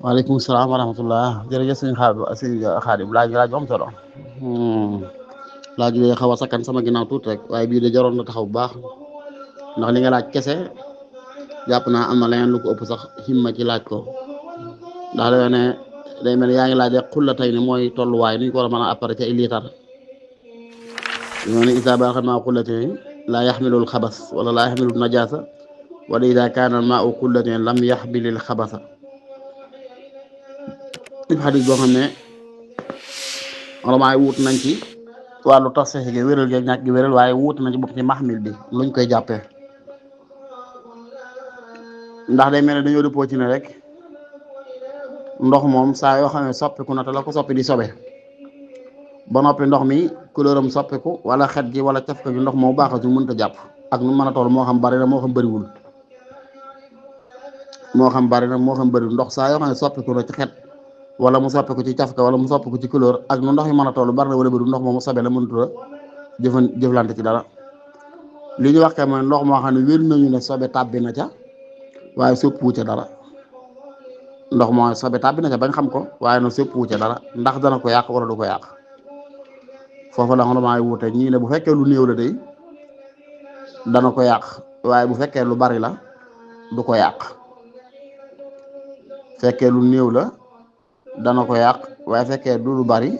waaleykum salaam wa rahmatullah jërëjëf suñu Xaadim laaj bu am solo. laaj bi xaw a sakkan sama ginnaaw tuuti rek waaye bii de jaroon na taxaw bu baax ndax li nga laaj kese jàpp naa am na leneen lu ko ëpp sax himma ci laaj ko ndax dañoo ne day mel ni yaa ngi laaj rek xulla tey ni mooy tolluwaay nu ñu ko war a mën a appare ci ay liitar ñoo ne isa balaxa maa xullatin laa yaxmilul xabas wala laa yaxmilul najaasa wala ida kaana maa u xullatin lam yaxmilil xabasa ib xadis boo xam ne oromaay wuut nañ ci wàllu tasxix gi wéral gi ñàkk gi wéral waaye wuut nañ ci bopp ci maxmil bi luñ koy jàppee ndax day mel ne dañoo dëppoo ci ne rek ndox moom saa yoo xam ne soppiku na te la ko soppi di sobe ba noppi ndox mi couleur am soppiku wala xet gi wala caf ko gi ndox moo baaxatu mënta jàpp ak nu mën a toll moo xam bari na moo xam bëriwul ndox saa yoo xam ne soppiku na ci xet wala mu soppiku ci cafka wala mu soppiku ci couleur ak nu ndox yi mën a toll bari na wala bëri ndox moom mu sobe la mënut a jëflante ci dara li ñu wax kay mooy ndox moo xam ne wér nañu ne sobe tàbbi na ca waaye soppiwu ca dara ndox moo sobe tàbbi na ca bañ xam ko waaye nag soppiwu ca dara ndax dana ko yàq wala du ko yàq foofu la xam maa wuute ñii ne bu fekkee lu néew la day dana ko yàq waaye bu fekkee lu bari la du ko yàq fekkee lu néew la dana ko yàq waaye fekkee du lu bari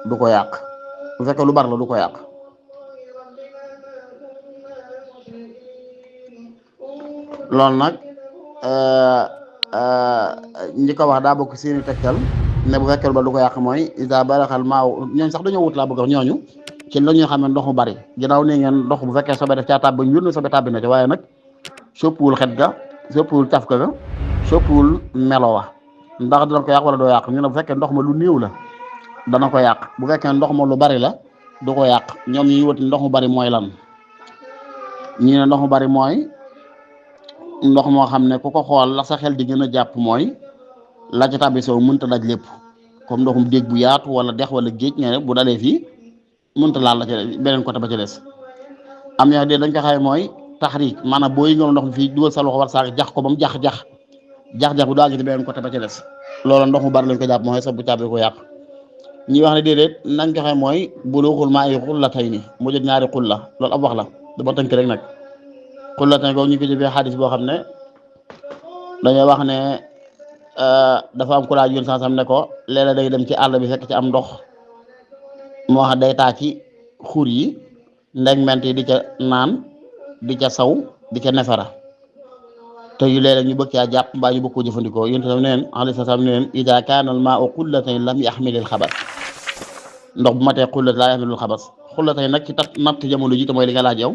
du ko yàq bu fekkee lu bari la du ko yàq loolu nag ñi ko wax daa bokk seeni tegtal ne bu fekkee lu bari du ko yàq mooy isa baraxal maaw ñooñu sax dañoo wut laa bëgg wax ñooñu ci la ñuy xam ne ndox mu bari ginnaaw nii ngeen ndox bu fekkee sobe def caa tàbbi ñu ne sobe tàbbi na ci waaye nag soppiwul xet ga soppiwul cafka ga soppiwul melo wa ndax dana ko yàq wala doo yàq ñu ne bu fekkee ndox ma lu néew la dana ko yàq bu fekkee ndox ma lu bari la du ko yàq ñoom ñuy wut ndox mu bari mooy lan ñi ne ndox mu bari mooy ndox moo xam ne ku ko xool la sa xel di gën a jàpp mooy la ca tàbbi sow mënta daj lépp comme ndoxum déeg bu yaatu wala dex wala géej nga bu dalee fii mënta laal la ca beneen côté ba ca des am ñoo de dañ ko xamee mooy taxriij maanaam boo yëngal ndox mi fii dugal sa loxo war saa jax ko ba mu jax-jax bu daal ci beneen côté ba ca des loolu ndox mu bari lañ ko jàpp mooy sa bu caabi ko yàq ñi wax ne déedéet nañ ko xamee mooy buluuxul maa ay xulla tay ni mu jël ñaari xulla loolu ab wax la dama tënk rek nag xulla tay ko ñu ko jëfee xadis boo xam ne dañoo wax ne dafa am ku laaj yoon sansam ne ko léeg-léeg day dem ci àll bi fekk ci am ndox moo xam day taa ci xur yi ndeg ment yi di ca naan di ca saw di ca nefera te yu léeg-léeg ñu bëgg caa jàpp mbaa ñu bëgg koo jëfandikoo yéen tam neen alayhi salaam neen ida kaana al maa'u xullatayn lam yaxmilil xabas ndox bu matee xullat laa yaxmilul xabas xullatayn nag ci natt jamono ji te mooy li nga laaj yow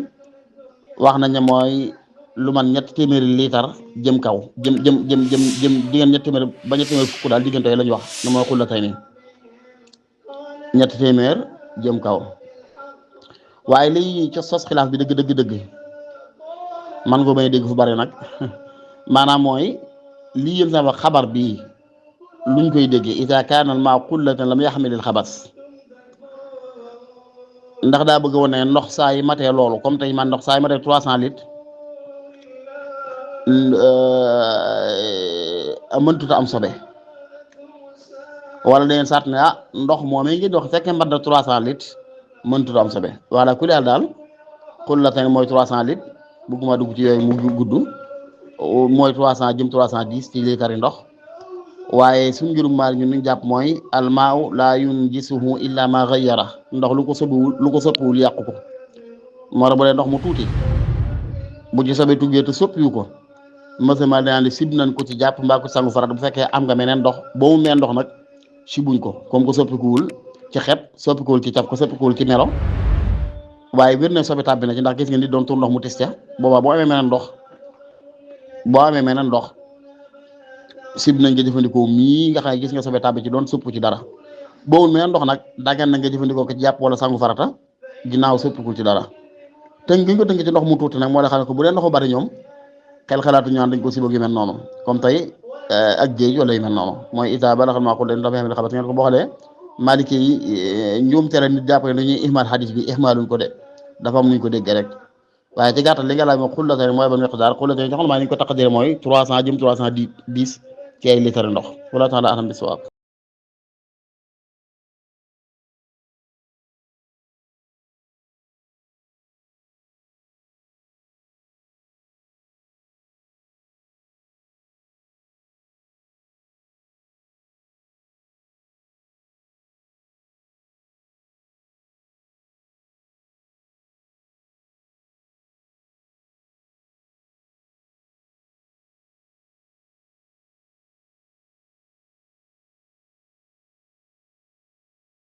wax nañ ne mooy lu man ñetti téeméeri liitar jëm kaw jëm diggante ñetti téeméer ba ñetti téeméer fukk daal diggante yooyu la ñu wax ne mooy xullatayn ñetti téeméer jëm kaw waaye lii ca sos xilaaf bi dëgg man nga may dégg fu bari nag maanaam mooy lii yëm sama xabar bii luñ koy déggee ida kaanal maa xullatan lam yaxmilil xabas ndax daa bëgg woon ne ndox saa yi matee loolu comme tey man ndox saa yi matee 300 litres mëntuta am sobe wala dañeen sart ne ndox moomee ngi dox fekkee mbat na 300 litres mëntuta am sobe wala ku leer daal xullatan mooy 300 litres bëgguma dugg ci yooyu mu gudd mooy 300 jëm 310 ci litre yi ndox waaye suñu ngirum maal ñun ñu jàpp mooy almaaw laa yunjisuhu illa ma ghayyara ndox lu ko soppiwul yàqu ko moo tax bu dee ndox mu tuuti bu ci sobe tuggee te soppiwu ko mësama daan sib nañ ko ci jàpp mbaa ko sangu farat bu fekkee am nga meneen ndox boo mu mee ndox nag sibuñ ko comme ko soppikuwul ci xet soppikuwul ci caf ko soppikuwul ci melo waaye wér na sobe tàbbi na ci ndax gis ngeen ni doon tur ndox mu tis ca boobaa boo amee meneen ndox sib nañ nga jëfandikoo mii nga xam ne gis nga sobe tàbbi ci doon sëpp ci dara boowul meneen ndox nag daggan na nga jëfandikoo ko ci jàpp wala sangu farata ginnaaw sëppikul ci dara tënk gi ñu ko tënk ci ndox mu tuuti nag moo la xam ne ko bu dee ndoxu bari ñoom xel xalaatu ñaan dañ ko siba yu mel noonu comme tey ak géej wala yu mel noonu mooy ita balaxal maa ko leen dafa xam ne xabat ngeen ko boo xoolee maliki yi njuum tere nit jàpp ne dañuy ihmaal xadis bi ihmaaluñ ko de dafa am nuñ ko déggee rek waaye ci gàttal li nga laaj mooy xullatayn mooy ban miqdaar xullatayn ci xol maa ni ñu ko taqdir mooy 300 jëm 310 ci ay litre ndox wala tax la atam bi sawaab